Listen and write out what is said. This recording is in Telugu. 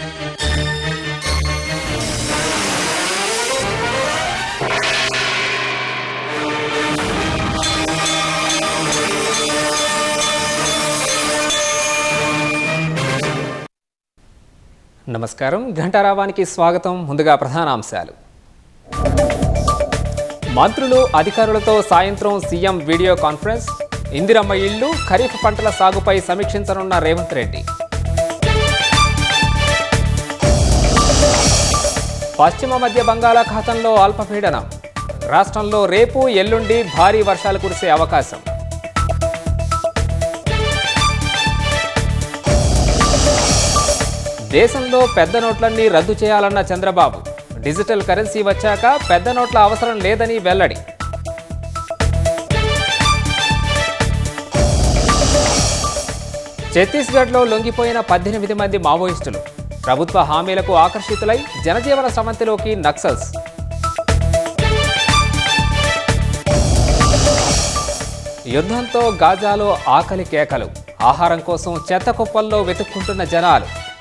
నమస్కారం, ఘంటారావానికి స్వాగతం. ముందుగా ప్రధానాంశాలు. మంత్రులు అధికారులతో సాయంత్రం సీఎం వీడియో కాన్ఫరెన్స్. ఇందిరమ్మ ఇళ్లు, ఖరీఫ్ పంటల సాగుపై సమీక్షించనున్న రేవంత్ రెడ్డి. పశ్చిమ మధ్య బంగాళాఖాతంలో అల్పపీడనం. రాష్ట్రంలో రేపు ఎల్లుండి భారీ వర్షాలు కురిసే అవకాశం. దేశంలో పెద్ద నోట్లన్నీ రద్దు చేయాలన్న చంద్రబాబు. డిజిటల్ కరెన్సీ వచ్చాక పెద్ద నోట్ల అవసరం లేదని వెల్లడి. ఛత్తీస్గఢ్లో లొంగిపోయిన 18 మంది మావోయిస్టులు. ప్రభుత్వ హామీలకు ఆకర్షితులై జనజీవన స్రవంతిలోకి నక్సల్స్. యుద్ధంతో గాజాలో ఆకలి కేకలు. ఆహారం కోసం చెత్త కుప్పల్లో వెతుక్కుంటున్న జనాలు.